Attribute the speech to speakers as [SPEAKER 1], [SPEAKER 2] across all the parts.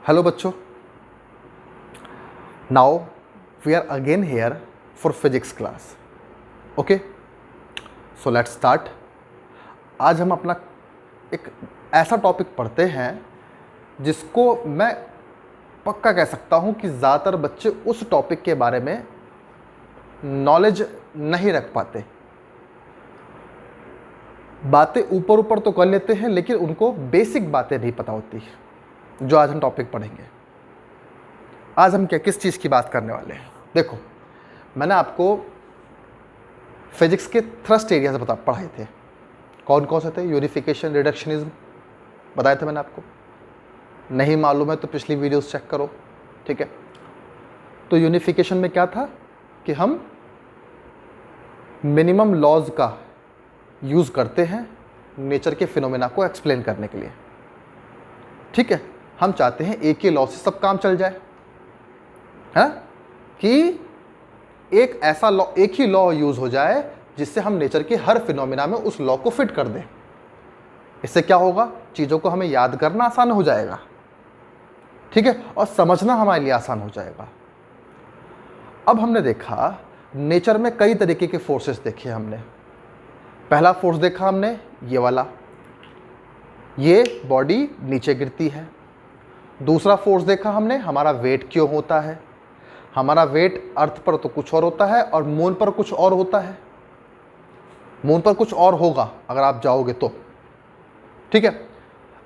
[SPEAKER 1] Hello बच्चों, now we are again here for physics class. Okay, so let's start. आज हम अपना एक ऐसा टॉपिक पढ़ते हैं जिसको मैं पक्का कह सकता हूँ कि ज़्यादातर बच्चे उस टॉपिक के बारे में नॉलेज नहीं रख पाते. बातें ऊपर ऊपर तो कर लेते हैं लेकिन उनको बेसिक बातें नहीं पता होती, जो आज हम टॉपिक पढ़ेंगे. आज हम किस चीज़ की बात करने वाले हैं? देखो, मैंने आपको फिजिक्स के थ्रस्ट एरियाज पढ़ाए थे. कौन कौन से थे? यूनिफिकेशन, रिडक्शनिज्म बताए थे मैंने आपको. नहीं मालूम है तो पिछली वीडियोस चेक करो. ठीक है, तो यूनिफिकेशन में क्या था कि हम मिनिमम लॉज का यूज़ करते हैं नेचर के फिनोमेना को एक्सप्लेन करने के लिए. ठीक है, हम चाहते हैं एक ही लॉ से सब काम चल जाए, है कि एक ऐसा लॉ, एक ही लॉ यूज़ हो जाए जिससे हम नेचर के हर फिनोमेना में उस लॉ को फिट कर दें. इससे क्या होगा? चीज़ों को हमें याद करना आसान हो जाएगा. ठीक है, और समझना हमारे लिए आसान हो जाएगा. अब हमने देखा नेचर में कई तरीके के फोर्सेस देखे हमने. पहला फोर्स देखा हमने ये वाला, ये बॉडी नीचे गिरती है. दूसरा फोर्स देखा हमने, हमारा वेट क्यों होता है. हमारा वेट अर्थ पर तो कुछ और होता है और मून पर कुछ और होता है. मून पर कुछ और होगा अगर आप जाओगे तो. ठीक है,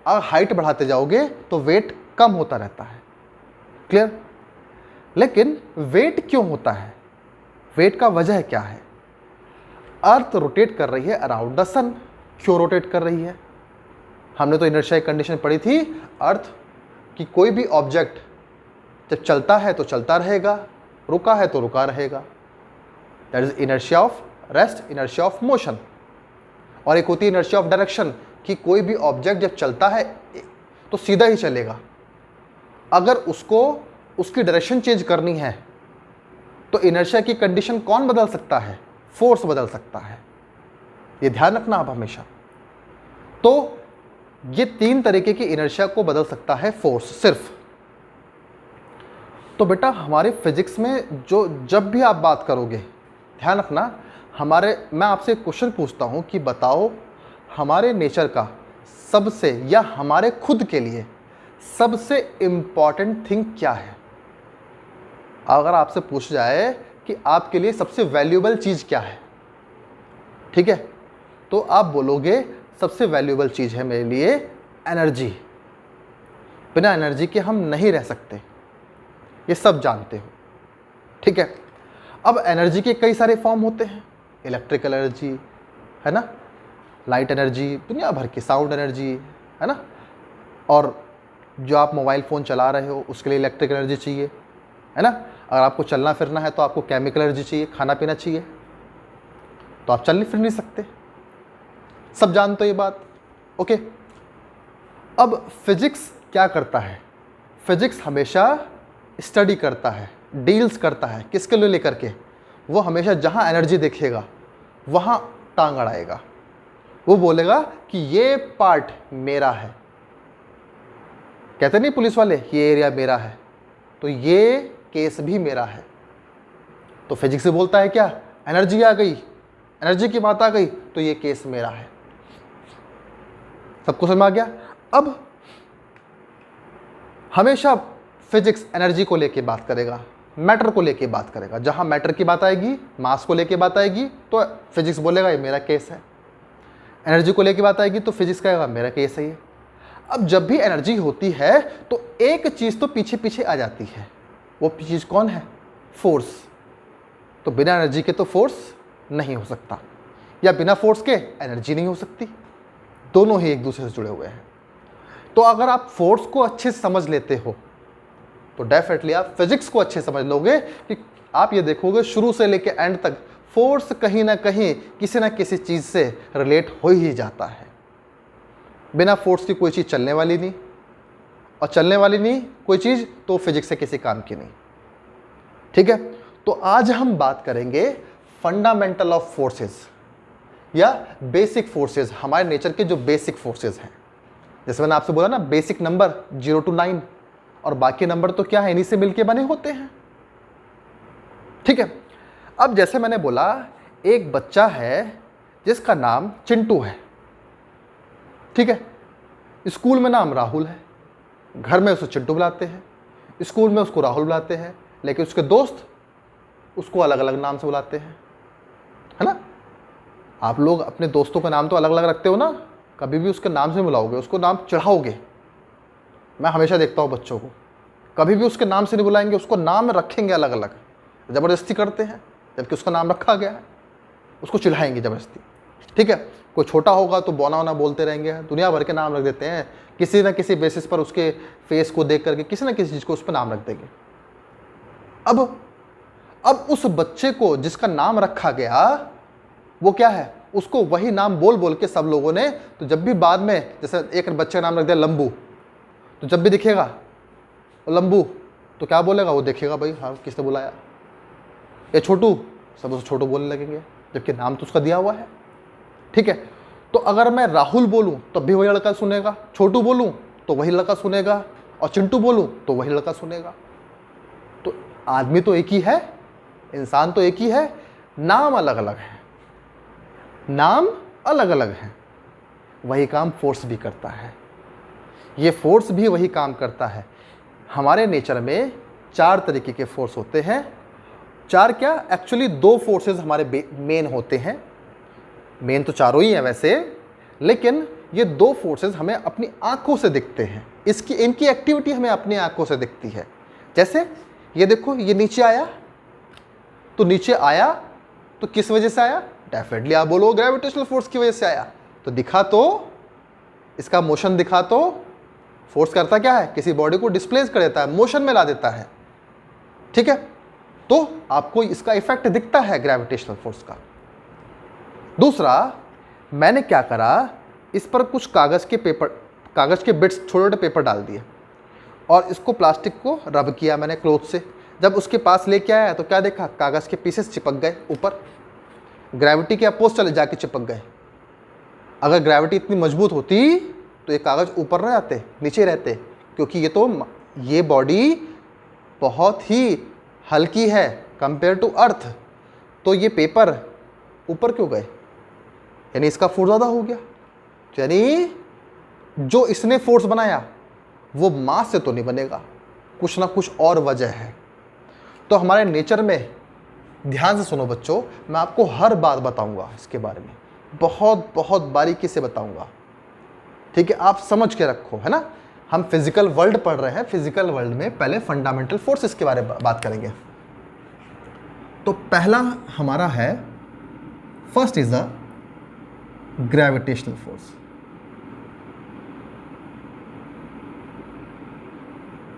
[SPEAKER 1] अगर हाइट बढ़ाते जाओगे तो वेट कम होता रहता है. क्लियर? लेकिन वेट क्यों होता है? वेट का वजह क्या है? अर्थ रोटेट कर रही है अराउंड द सन. क्यों रोटेट कर रही है? हमने तो इनर्शिया कंडीशन पढ़ी थी अर्थ कि कोई भी ऑब्जेक्ट जब चलता है तो चलता रहेगा, रुका है तो रुका रहेगा. That is inertia of rest, inertia of motion. और एक होती है इनर्शिया ऑफ डायरेक्शन कि कोई भी ऑब्जेक्ट जब चलता है तो सीधा ही चलेगा. अगर उसको उसकी डायरेक्शन चेंज करनी है तो इनर्शिया की कंडीशन कौन बदल सकता है? फोर्स बदल सकता है. ये ध्यान रखना आप हमेशा. तो ये तीन तरीके की इनर्शिया को बदल सकता है फोर्स सिर्फ. तो बेटा हमारे फिजिक्स में जो जब भी आप बात करोगे ध्यान रखना, मैं आपसे एक क्वेश्चन पूछता हूं कि बताओ हमारे नेचर का सबसे या हमारे खुद के लिए सबसे इंपॉर्टेंट थिंग क्या है. अगर आपसे पूछ जाए कि आपके लिए सबसे वैल्यूएबल चीज़ क्या है, ठीक है, तो आप बोलोगे सबसे वैल्यूएबल चीज़ है मेरे लिए एनर्जी. बिना एनर्जी के हम नहीं रह सकते, ये सब जानते हो. ठीक है, अब एनर्जी के कई सारे फॉर्म होते हैं. इलेक्ट्रिकल एनर्जी है ना, लाइट एनर्जी, दुनिया भर की साउंड एनर्जी है ना, और जो आप मोबाइल फ़ोन चला रहे हो उसके लिए इलेक्ट्रिकल एनर्जी चाहिए, है ना. अगर आपको चलना फिरना है तो आपको केमिकल एनर्जी चाहिए. खाना पीना चाहिए तो आप चल फिर नहीं सकते. सब जानते हो ये बात. ओके, अब फिजिक्स क्या करता है? फिजिक्स हमेशा स्टडी करता है, डील्स करता है. किसके लिए लेकर के? वो हमेशा जहाँ एनर्जी देखेगा वहाँ टांग अड़ाएगा. वो बोलेगा कि ये पार्ट मेरा है. कहते नहीं पुलिस वाले ये एरिया मेरा है, तो ये केस भी मेरा है. तो फिजिक्स से बोलता है क्या? एनर्जी आ गई, एनर्जी की बात आ गई तो ये केस मेरा है. सबको समझ आ गया? अब हमेशा फिजिक्स एनर्जी को लेके बात करेगा, मैटर को लेके बात करेगा. जहां मैटर की बात आएगी, मास को लेके बात आएगी तो फिजिक्स बोलेगा ये मेरा केस है. एनर्जी को लेके बात आएगी तो फिजिक्स कहेगा मेरा केस है ये. अब जब भी एनर्जी होती है तो एक चीज़ तो पीछे पीछे आ जाती है. वो चीज़ कौन है? फोर्स. तो बिना एनर्जी के तो फोर्स नहीं हो सकता, या बिना फोर्स के एनर्जी नहीं हो सकती. दोनों ही एक दूसरे से जुड़े हुए हैं. तो अगर आप फोर्स को अच्छे से समझ लेते हो तो डेफिनेटली आप फिजिक्स को अच्छे समझ लोगे. कि आप ये देखोगे शुरू से लेकर एंड तक फोर्स कहीं ना कहीं किसी ना किसी चीज़ से रिलेट हो ही जाता है. बिना फोर्स की कोई चीज़ चलने वाली नहीं, और चलने वाली नहीं कोई चीज़ तो फिजिक्स से किसी काम की नहीं. ठीक है, तो आज हम बात करेंगे फंडामेंटल ऑफ फोर्सेस या बेसिक फोर्सेस. हमारे नेचर के जो बेसिक फोर्सेस हैं, जैसे मैंने आपसे बोला ना, बेसिक नंबर 0 to 9, और बाकी नंबर तो क्या है, इन्हीं से मिलके बने होते हैं। ठीक है, अब जैसे मैंने बोला एक बच्चा है जिसका नाम चिंटू है, ठीक है, स्कूल में नाम राहुल है, घर में उसे चिंटू बुलाते हैं, स्कूल में उसको राहुल बुलाते हैं, लेकिन उसके दोस्त उसको अलग अलग नाम से बुलाते हैं, है ना। आप लोग अपने दोस्तों का नाम तो अलग अलग रखते हो ना, कभी भी उसके नाम से बुलाओगे, उसको नाम चढ़ाओगे। मैं हमेशा देखता हूँ बच्चों को, कभी भी उसके नाम से नहीं बुलाएंगे, उसको नाम रखेंगे अलग अलग, ज़बरदस्ती करते हैं, जबकि उसका नाम रखा गया है, उसको चिढ़ाएंगे ज़बरदस्ती। ठीक है, कोई छोटा होगा तो बोना वोना बोलते रहेंगे, दुनिया भर के नाम रख देते हैं, किसी न किसी बेसिस पर उसके फेस को देख करके किसी न किसी चीज़ को उस पर नाम रख देंगे। अब उस बच्चे को जिसका नाम रखा गया वो क्या है, उसको वही नाम बोल बोल के सब लोगों ने, तो जब भी बाद में जैसे एक बच्चे का नाम रख दिया लंबू, तो जब भी दिखेगा लंबू तो क्या बोलेगा, वो देखेगा भाई हाँ किसने बुलाया, ये छोटू, सब उसे छोटू बोलने लगेंगे, जबकि नाम तो उसका दिया हुआ है। ठीक है, तो अगर मैं राहुल बोलूं तब भी वही लड़का सुनेगा, छोटू बोलूं तो वही लड़का सुनेगा, और चिंटू बोलूं तो वही लड़का सुनेगा। तो आदमी तो एक ही है, इंसान तो एक ही है, नाम अलग अलग है, नाम अलग अलग है। वही काम फोर्स भी करता है, ये फोर्स भी वही काम करता है। हमारे नेचर में 4 तरीके के फोर्स होते हैं, 4 क्या, एक्चुअली 2 फोर्सेस हमारे मेन होते हैं। मेन तो चारों ही हैं वैसे, लेकिन ये 2 फोर्सेस हमें अपनी आंखों से दिखते हैं, इनकी एक्टिविटी हमें अपनी आंखों से दिखती है। जैसे ये देखो, ये नीचे आया, तो नीचे आया तो किस वजह से आया, डेफिनेटली आप बोलो ग्रेविटेशनल फोर्स की वजह से आया। तो दिखा तो, इसका मोशन दिखा तो, फोर्स करता क्या है, किसी बॉडी को डिस्प्लेस कर देता है, मोशन में ला देता है। ठीक है, तो आपको इसका इफेक्ट दिखता है ग्रेविटेशनल फोर्स का। दूसरा, मैंने क्या करा, इस पर कुछ कागज़ के बिट्स, छोटे छोटे पेपर डाल दिए और इसको प्लास्टिक को रब किया मैंने क्लोथ से। जब उसके पास लेके आया तो क्या देखा, कागज़ के पीसेस चिपक गए ऊपर, ग्रेविटी के अपोज चले जाके चिपक गए। अगर ग्रेविटी इतनी मजबूत होती तो ये कागज़ ऊपर न आते, नीचे रहते, क्योंकि ये बॉडी बहुत ही हल्की है कंपेयर टू अर्थ, तो ये पेपर ऊपर क्यों गए, यानी इसका फोर्स ज़्यादा हो गया। यानी जो इसने फोर्स बनाया वो मास से तो नहीं बनेगा, कुछ ना कुछ और वजह है। तो हमारे नेचर में, ध्यान से सुनो बच्चों, मैं आपको हर बात बताऊंगा इसके बारे में, बहुत बहुत बारीकी से बताऊंगा। ठीक है, आप समझ के रखो, है ना। हम फिजिकल वर्ल्ड पढ़ रहे हैं, फिजिकल वर्ल्ड में पहले फंडामेंटल फोर्सेस के बारे में बात करेंगे। तो पहला हमारा है, first is the gravitational force.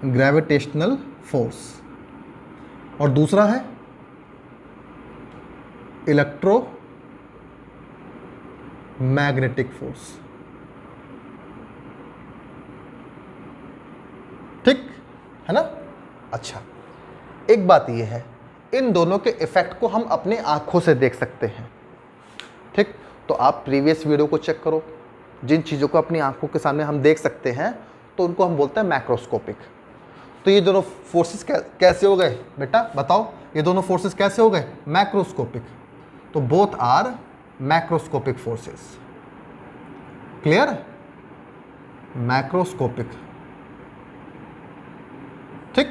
[SPEAKER 1] Gravitational force, और दूसरा है इलेक्ट्रोमैग्नेटिक फोर्स। ठीक है ना। अच्छा, एक बात यह है, इन दोनों के इफेक्ट को हम अपने आंखों से देख सकते हैं। ठीक, तो आप प्रीवियस वीडियो को चेक करो, जिन चीज़ों को अपनी आंखों के सामने हम देख सकते हैं तो उनको हम बोलते हैं मैक्रोस्कोपिक। तो ये दोनों फोर्सेस कैसे हो गए बेटा, बताओ, ये दोनों फोर्सेस कैसे हो गए, मैक्रोस्कोपिक। तो both are macroscopic forces. Clear, macroscopic. ठीक,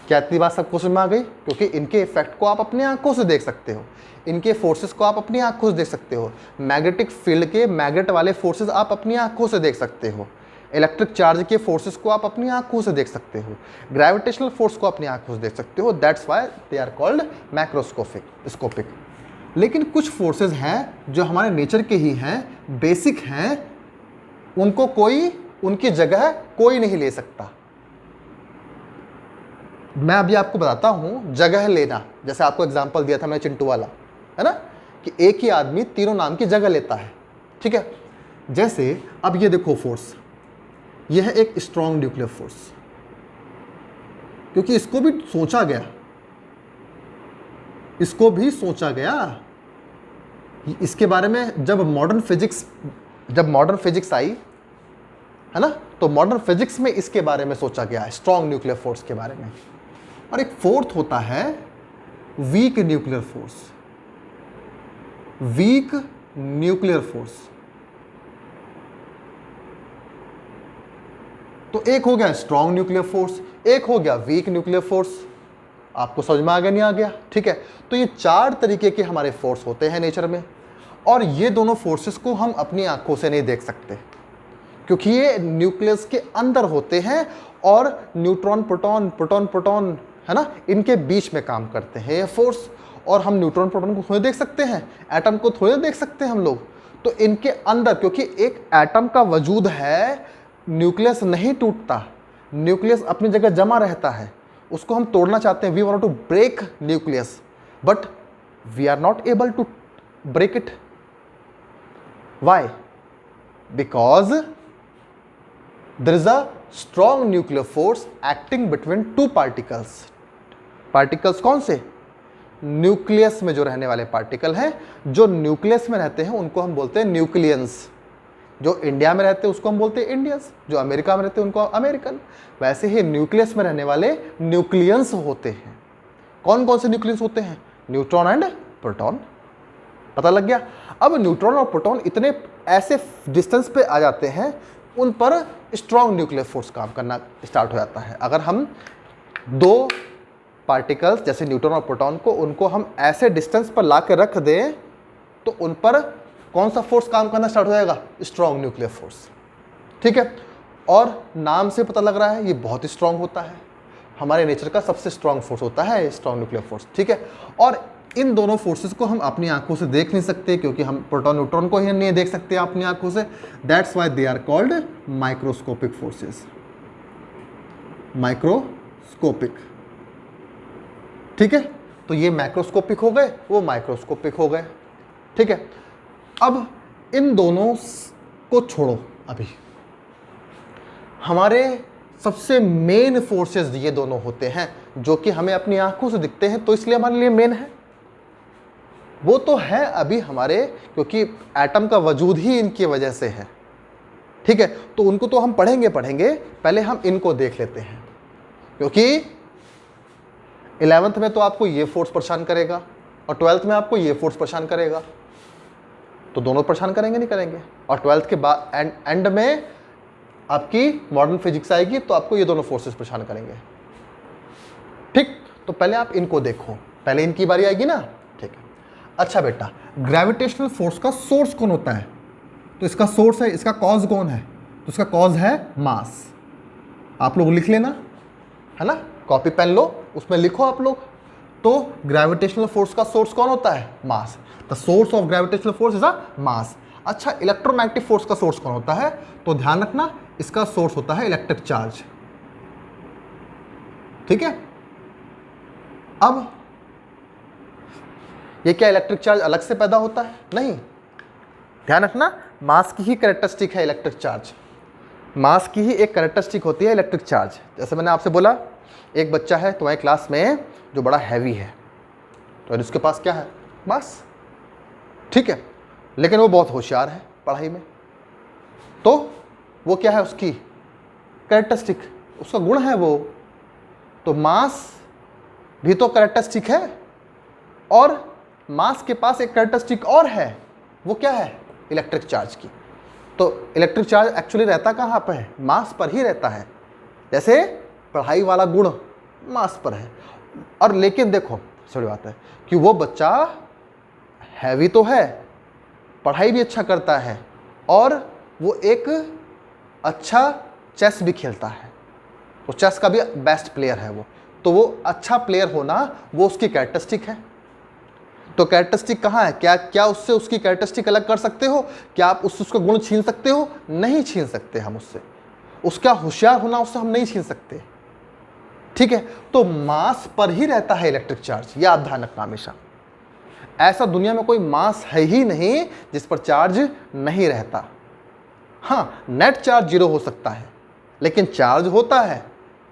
[SPEAKER 1] क्या इतनी बात सबको समझ में आ गई, क्योंकि इनके इफेक्ट को आप अपनी आंखों से देख सकते हो, इनके फोर्सेस को आप अपनी आंखों से देख सकते हो। मैग्नेटिक फील्ड के मैग्नेट वाले फोर्सेस आप अपनी आंखों से देख सकते हो, इलेक्ट्रिक चार्ज के फोर्सेस को आप अपनी आंखों से देख सकते हो, ग्रेविटेशनल फोर्स को अपनी आंखों से देख सकते हो। That's why they are called macroscopic. लेकिन कुछ फोर्सेस हैं जो हमारे नेचर के ही हैं, बेसिक हैं, उनको कोई, उनकी जगह कोई नहीं ले सकता। मैं अभी आपको बताता हूं जगह लेना, जैसे आपको एग्जांपल दिया था मैं चिंटू वाला, है ना, कि एक ही आदमी तीनों नाम की जगह लेता है। ठीक है, जैसे अब ये देखो फोर्स, यह है एक स्ट्रॉन्ग न्यूक्लियर फोर्स, क्योंकि इसको भी सोचा गया, इसको भी सोचा गया। इसके बारे में जब मॉडर्न फिजिक्स आई, है ना, तो मॉडर्न फिजिक्स में इसके बारे में सोचा गया है, स्ट्रॉन्ग न्यूक्लियर फोर्स के बारे में। और एक फोर्थ होता है weak nuclear force. Weak nuclear force, तो एक हो गया स्ट्रॉन्ग न्यूक्लियर फोर्स, एक हो गया वीक न्यूक्लियर फोर्स। आपको समझ में आ गया नहीं आ गया? ठीक है, तो ये 4 तरीके के हमारे फोर्स होते हैं नेचर में, और ये दोनों फोर्सेस को हम अपनी आंखों से नहीं देख सकते क्योंकि ये न्यूक्लियस के अंदर होते हैं और न्यूट्रॉन प्रोटॉन, प्रोटॉन प्रोटॉन, है ना, इनके बीच में काम करते हैं ये फोर्स। और हम न्यूट्रॉन प्रोटॉन को थोड़ी देख सकते हैं, एटम को थोड़ी देख सकते हैं हम लोग। तो इनके अंदर, क्योंकि एक एटम का वजूद है, न्यूक्लियस नहीं टूटता, न्यूक्लियस अपनी जगह जमा रहता है, उसको हम तोड़ना चाहते हैं। We want to break nucleus but we are not able to break it. Why? Because there is a strong nuclear force acting between 2 particles. Particles कौन से? न्यूक्लियस में जो रहने वाले पार्टिकल हैं, जो न्यूक्लियस में रहते हैं उनको हम बोलते हैं न्यूक्लियंस। जो इंडिया में रहते हैं उसको हम बोलते हैं इंडियंस, जो अमेरिका में रहते हैं उनको अमेरिकन। वैसे ही न्यूक्लियस में रहने वाले न्यूक्लियंस होते हैं। कौन कौन से न्यूक्लियंस होते हैं? Neutron and proton. पता लग गया? अब न्यूट्रॉन और प्रोटॉन इतने ऐसे डिस्टेंस पे आ जाते हैं, उन पर स्ट्रॉन्ग न्यूक्लियर फोर्स काम करना स्टार्ट हो जाता है। अगर हम 2 पार्टिकल्स जैसे न्यूट्रॉन और प्रोटॉन को, उनको हम ऐसे डिस्टेंस पर ला के रख दें तो उन पर कौन सा फोर्स काम करना स्टार्ट हो जाएगा? Strong nuclear force. ठीक है, और नाम से पता लग रहा है ये बहुत ही स्ट्रॉन्ग होता है, हमारे नेचर का सबसे स्ट्रॉन्ग फोर्स होता है स्ट्रॉन्ग न्यूक्लियर फोर्स। ठीक है, और इन दोनों फोर्सेस को हम अपनी आंखों से देख नहीं सकते क्योंकि हम प्रोटॉन न्यूट्रॉन को ही नहीं देख सकते अपनी आंखों से। That's why they are called microscopic forces. Microscopic. ठीक है, तो ये मैक्रोस्कोपिक हो गए, वो माइक्रोस्कोपिक हो गए। ठीक है, अब इन दोनों को छोड़ो, अभी हमारे सबसे मेन फोर्सेस ये दोनों होते हैं जो कि हमें अपनी आंखों से दिखते हैं, तो इसलिए हमारे लिए मेन है। वो तो है अभी हमारे, क्योंकि एटम का वजूद ही इनकी वजह से है। ठीक है, तो उनको तो हम पढ़ेंगे, पहले हम इनको देख लेते हैं, क्योंकि 11th में तो आपको ये फोर्स परेशान करेगा और 12th में आपको ये फोर्स परेशान करेगा, तो दोनों परेशान करेंगे नहीं करेंगे। और 12th के बाद एंड में आपकी मॉडर्न फिजिक्स आएगी तो आपको ये दोनों फोर्सेस परेशान करेंगे। ठीक, तो पहले आप इनको देखो, पहले इनकी बारी आएगी ना। ठीक है, अच्छा बेटा, ग्रेविटेशनल फोर्स का सोर्स कौन होता है? तो इसका सोर्स है, इसका कॉज कौन है? तो इसका कॉज है मास। आप लोग लिख लेना, है ना, कॉपी पेन लो, उसमें लिखो आप लोग। तो ग्रेविटेशनल फोर्स का सोर्स कौन होता है? Mass. The source of gravitational force is a mass. अच्छा, इलेक्ट्रोमैग्नेटिक फोर्स का सोर्स कौन होता है? तो ध्यान रखना, इसका सोर्स होता है इलेक्ट्रिक चार्ज। ठीक है, अब ये क्या इलेक्ट्रिक चार्ज अलग से पैदा होता है? नहीं, ध्यान रखना, मास की ही कैरेक्टरिस्टिक है इलेक्ट्रिक चार्ज। मास की ही एक कैरेक्टरिस्टिक होती है इलेक्ट्रिक चार्ज। जैसे मैंने आपसे बोला, एक बच्चा है तुम्हारी क्लास में जो बड़ा हैवी है, तो उसके पास क्या है? मास। ठीक है, लेकिन वो बहुत होशियार है पढ़ाई में, तो वो क्या है? उसकी कैरेक्टरिस्टिक, उसका गुण है वो। तो मास भी तो कैरेक्टरिस्टिक है, और मास के पास एक कैरेक्टरिस्टिक और है, वो क्या है? इलेक्ट्रिक चार्ज की। तो इलेक्ट्रिक चार्ज एक्चुअली रहता कहाँ पर है? मास पर ही रहता है। जैसे पढ़ाई वाला गुण मास पर है। और लेकिन देखो, सही बात है कि वो बच्चा हैवी तो है, पढ़ाई भी अच्छा करता है, और वो एक अच्छा चेस भी खेलता है, तो चेस का भी बेस्ट प्लेयर है वो। तो वो अच्छा प्लेयर होना वो उसकी कैरेक्टरिस्टिक है। तो कैरेक्टरिस्टिक कहाँ है? क्या उससे उसकी कैरेक्टरिस्टिक अलग कर सकते हो? क्या आप उससे उसका गुण छीन सकते हो? नहीं छीन सकते हम उससे। उसका होशियार होना उससे हम नहीं छीन सकते। ठीक है, तो मास पर ही रहता है इलेक्ट्रिक चार्ज, यह आप ध्यान रखना हमेशा। ऐसा दुनिया में कोई मास है ही नहीं जिस पर चार्ज नहीं रहता। हाँ, नेट चार्ज 0 हो सकता है, लेकिन चार्ज होता है,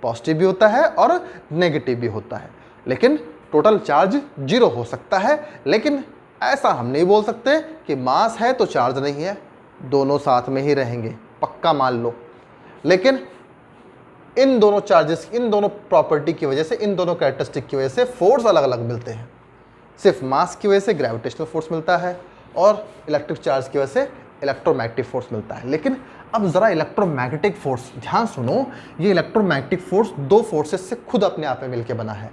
[SPEAKER 1] पॉजिटिव भी होता है और नेगेटिव भी होता है, लेकिन टोटल चार्ज 0 हो सकता है। लेकिन ऐसा हम नहीं बोल सकते कि मास है तो चार्ज नहीं है, दोनों साथ में ही रहेंगे, पक्का मान लो। लेकिन इन दोनों चार्जेस, इन दोनों प्रॉपर्टी की वजह से, इन दोनों कैरेक्टरिस्टिक की वजह से फोर्स अलग अलग मिलते हैं। सिर्फ मास की वजह से ग्रेविटेशनल फोर्स मिलता है और इलेक्ट्रिक चार्ज की वजह से इलेक्ट्रोमैग्नेटिक फोर्स मिलता है। लेकिन अब ज़रा इलेक्ट्रोमैग्नेटिक फोर्स ध्यान सुनो, ये इलेक्ट्रोमैग्नेटिक फोर्स दो फोर्सेस से खुद अपने आप में मिलकर बना है।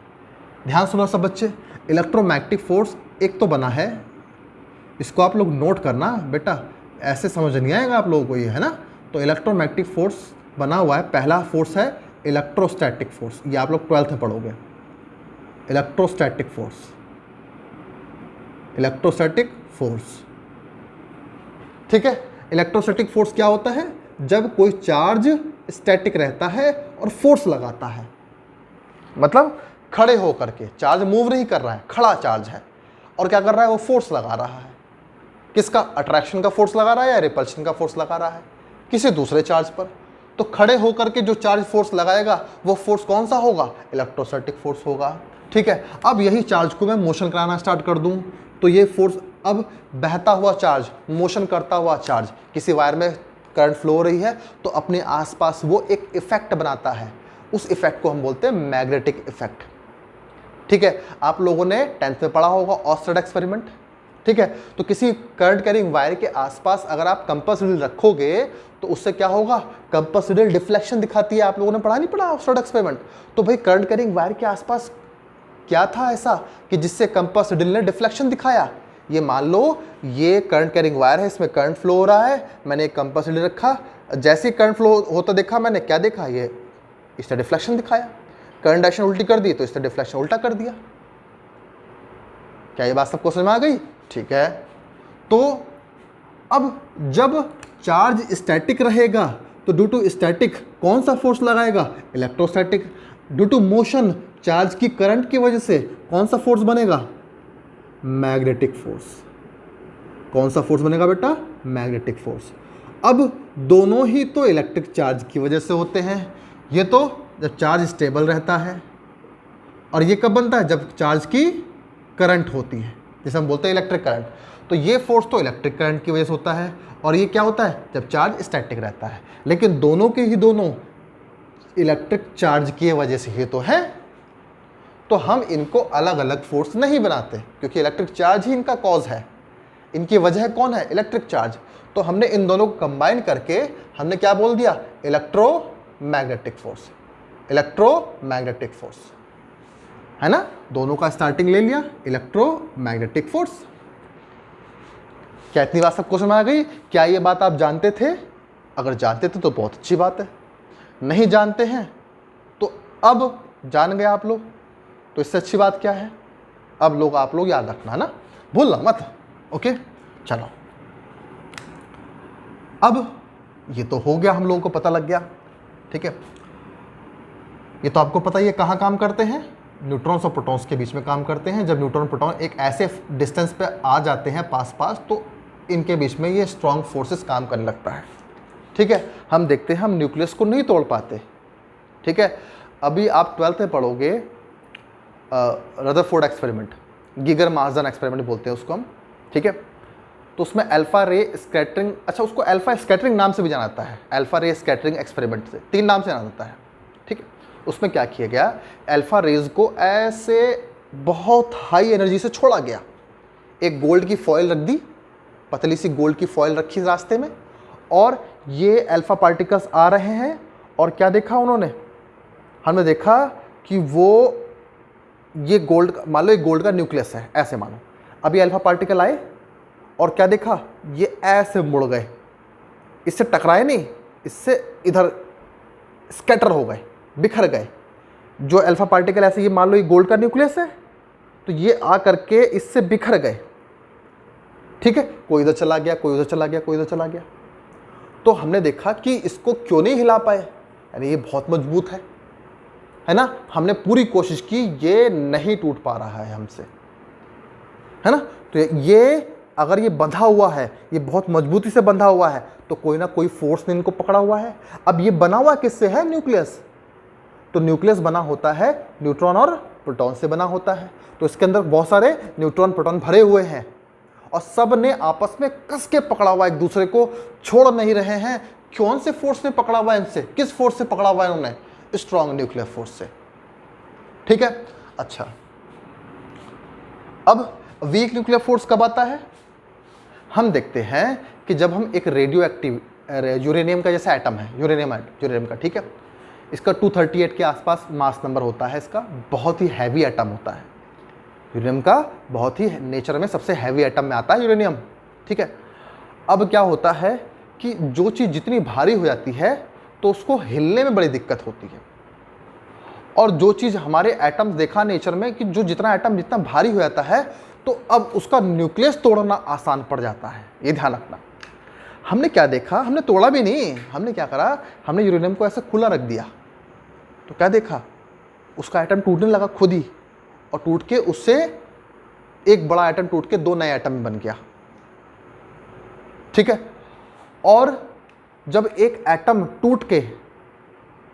[SPEAKER 1] ध्यान सुनो सब बच्चे, इलेक्ट्रोमैग्नेटिक फोर्स एक तो बना है, इसको आप लोग नोट करना बेटा, ऐसे समझ नहीं आएगा आप लोगों को ये, है ना। तो इलेक्ट्रोमैग्नेटिक फोर्स बना हुआ है, पहला फोर्स है इलेक्ट्रोस्टैटिक फोर्स, ये आप लोग 12th में पढ़ोगे। इलेक्ट्रोस्टैटिक फोर्स, इलेक्ट्रोस्टैटिक फोर्स, ठीक है। इलेक्ट्रोस्टैटिक फोर्स क्या होता है? जब कोई चार्ज स्टैटिक रहता है और फोर्स लगाता है, मतलब खड़े होकर के, चार्ज मूव नहीं कर रहा है, खड़ा चार्ज है और क्या कर रहा है, वो फोर्स लगा रहा है। किसका? अट्रैक्शन का फोर्स लगा रहा है या रिपल्शन का फोर्स लगा रहा है? किसी दूसरे चार्ज पर। तो खड़े होकर के जो चार्ज फोर्स लगाएगा वो फोर्स कौन सा होगा? इलेक्ट्रोस्टैटिक फोर्स होगा, ठीक है। अब यही चार्ज को मैं मोशन कराना स्टार्ट कर दूं तो ये फोर्स, अब बहता हुआ चार्ज, मोशन करता हुआ चार्ज, किसी वायर में करंट फ्लो हो रही है तो अपने आसपास वो एक इफेक्ट बनाता है, उस इफेक्ट को हम बोलते हैं मैग्नेटिक इफेक्ट, ठीक है। आप लोगों ने 10th में पढ़ा होगा ऑर्स्टेड एक्सपेरिमेंट, ठीक है। तो किसी करंट कैरिंग वायर के आसपास अगर आप कंपास नीडल रखोगे तो उससे क्या होगा? कंपास नीडल डिफ्लेक्शन दिखाती है। आप लोगों ने पढ़ा नहीं पढ़ा ऑर्स्टेड एक्सपेरिमेंट? तो भाई करंट कैरिंग वायर के आसपास क्या था ऐसा कि जिससे कंपास नीडल ने डिफ्लेक्शन दिखाया? ये मान लो ये करंट कैरिंग वायर है, इसमें करंट फ्लो हो रहा है, मैंने एक कंपास नीडल रखा, जैसे ही करंट फ्लो होता देखा मैंने, क्या देखा? ये इसने डिफ्लेक्शन दिखाया। करंट डायरेक्शन उल्टी कर दी तो इसने डिफ्लेक्शन उल्टा कर दिया। क्या ये बात सबको समझ में आ गई? ठीक है। तो अब जब चार्ज स्टैटिक रहेगा तो ड्यू टू स्टैटिक कौन सा फोर्स लगाएगा? Electrostatic. Due to motion, charge की करंट की वजह से कौन सा फोर्स बनेगा? Magnetic force. कौन सा फोर्स बनेगा बेटा? Magnetic force. अब दोनों ही तो इलेक्ट्रिक चार्ज की वजह से होते हैं। ये तो जब चार्ज स्टेबल रहता है, और ये कब बनता है? जब चार्ज की करंट होती है, जैसे हम बोलते हैं इलेक्ट्रिक करंट। तो ये फोर्स तो इलेक्ट्रिक करंट की वजह से होता है, और ये क्या होता है? जब चार्ज स्टैटिक रहता है। लेकिन दोनों के ही दोनों इलेक्ट्रिक चार्ज की वजह से ही तो है, तो हम इनको अलग अलग फोर्स नहीं बनाते, क्योंकि इलेक्ट्रिक चार्ज ही इनका कॉज है। इनकी वजह कौन है? Electric charge. तो हमने इन दोनों को कंबाइन करके हमने क्या बोल दिया? Electromagnetic force. इलेक्ट्रोमैग्नेटिक फोर्स, है ना। दोनों का स्टार्टिंग ले लिया, इलेक्ट्रोमैग्नेटिक फोर्स। क्या इतनी बात सबको समझ आ गई? क्या ये बात आप जानते थे? अगर जानते थे तो बहुत अच्छी बात है, नहीं जानते हैं तो अब जान गए आप लोग, तो इससे अच्छी बात क्या है? अब आप लोग याद रखना, है ना, भूलना मत। ओके, चलो। अब ये तो हो गया, हम लोगों को पता लग गया, ठीक है। ये तो आपको पता ही है कहाँ काम करते हैं? न्यूट्रॉन्स और प्रोटॉन्स के बीच में काम करते हैं। जब न्यूट्रॉन प्रोटॉन एक ऐसे डिस्टेंस पे आ जाते हैं पास पास, तो इनके बीच में ये स्ट्रॉन्ग फोर्सेस काम करने लगता है, ठीक है। हम देखते हैं हम न्यूक्लियस को नहीं तोड़ पाते, ठीक है। अभी आप 12th में पढ़ोगे Rutherford experiment, Geiger Marsons experiment बोलते हैं उसको हम, ठीक है। तो उसमें अल्फा रे स्कैटरिंग, अच्छा उसको अल्फा स्कैटरिंग नाम से भी जाना जाता है, अल्फा रे स्कैटरिंग एक्सपेरिमेंट से 3 नाम से जाना जाता है, ठीक है। उसमें क्या किया गया? अल्फा रेज को ऐसे बहुत हाई एनर्जी से छोड़ा गया। एक गोल्ड की फॉइल रख दी, पतली सी गोल्ड की फॉइल रखी रास्ते में, और ये अल्फा पार्टिकल्स आ रहे हैं, और क्या देखा उन्होंने? हमने देखा कि वो ये गोल्ड, मान लो एक गोल्ड का न्यूक्लियस है, ऐसे मानो। अभी अल्फा पार्टिकल आए और क्या देखा? ये ऐसे मुड़ गए, इससे टकराए नहीं, इससे इधर स्कैटर हो गए, बिखर गए। जो अल्फा पार्टिकल ऐसे, ये मान लो ये गोल्ड का न्यूक्लियस है, तो ये आ करके इससे बिखर गए, ठीक है। कोई इधर चला गया, कोई उधर चला गया, कोई इधर चला गया। तो हमने देखा कि इसको क्यों नहीं हिला पाए, यानी ये बहुत मजबूत है ना। हमने पूरी कोशिश की, ये नहीं टूट पा रहा है हमसे, है ना। तो ये अगर ये बंधा हुआ है, ये बहुत मजबूती से बंधा हुआ है, तो कोई ना कोई फोर्स ने इनको पकड़ा हुआ है। अब ये बना हुआ किससे है? न्यूक्लियस। तो न्यूक्लियस बना होता है न्यूट्रॉन और प्रोटॉन से बना होता है। तो इसके अंदर बहुत सारे न्यूट्रॉन प्रोटॉन भरे हुए हैं, और सब ने आपस में कस के पकड़ा हुआ, एक दूसरे को छोड़ नहीं रहे हैं, कौन से फोर्स ने पकड़ा हुआ है इनसे, किस फोर्स से पकड़ा हुआ है उन्होंने, स्ट्रॉन्ग न्यूक्लियर फोर्स से। ठीक है, अच्छा अब वीक न्यूक्लियर फोर्स कब आता है? हम देखते हैं कि जब हम एक रेडियो एक्टिव यूरेनियम का जैसा एटम है, यूरेनियम का, ठीक है, इसका 238 के आसपास मास नंबर होता है, इसका बहुत ही हैवी एटम होता है, यूरेनियम का बहुत ही नेचर में सबसे हैवी एटम में आता है यूरेनियम। ठीक है, अब क्या होता है कि जो चीज़ जितनी भारी हो जाती है तो उसको हिलने में बड़ी दिक्कत होती है, और जो चीज़ हमारे एटम्स देखा नेचर में कि जो जितना एटम जितना भारी हो जाता है तो अब उसका न्यूक्लियस तोड़ना आसान पड़ जाता है। ये ध्यान रखना। हमने क्या देखा, हमने तोड़ा भी नहीं, हमने क्या करा, हमने यूरेनियम को ऐसे खुला रख दिया तो क्या देखा, उसका एटम टूटने लगा खुद ही, और टूट के उससे एक बड़ा एटम टूट के दो नए एटम बन गया। ठीक है, और जब एक एटम टूट के,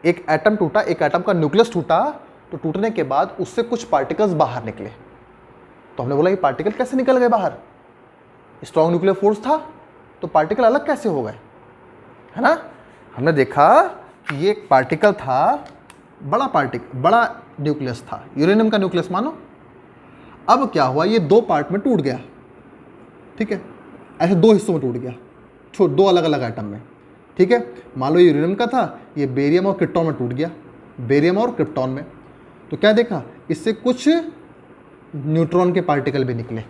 [SPEAKER 1] एक एटम टूटा, एक एटम का न्यूक्लियस टूटा, तो टूटने के बाद उससे कुछ पार्टिकल्स बाहर निकले। तो हमने बोला ये पार्टिकल कैसे निकल गए बाहर, स्ट्रॉन्ग न्यूक्लियर फोर्स था तो पार्टिकल अलग कैसे हो गए, है ना। हमने देखा कि ये एक पार्टिकल था, बड़ा न्यूक्लियस था, यूरेनियम का न्यूक्लियस मानो। अब क्या हुआ, ये दो पार्ट में टूट गया। ठीक है, ऐसे दो हिस्सों में टूट गया, दो अलग अलग एटम में। ठीक है, मान लो ये यूरेनियम का था, ये बेरियम और क्रिप्टॉन में टूट गया, बेरियम और क्रिप्टॉन में। तो क्या देखा, इससे कुछ न्यूट्रॉन के पार्टिकल भी निकले,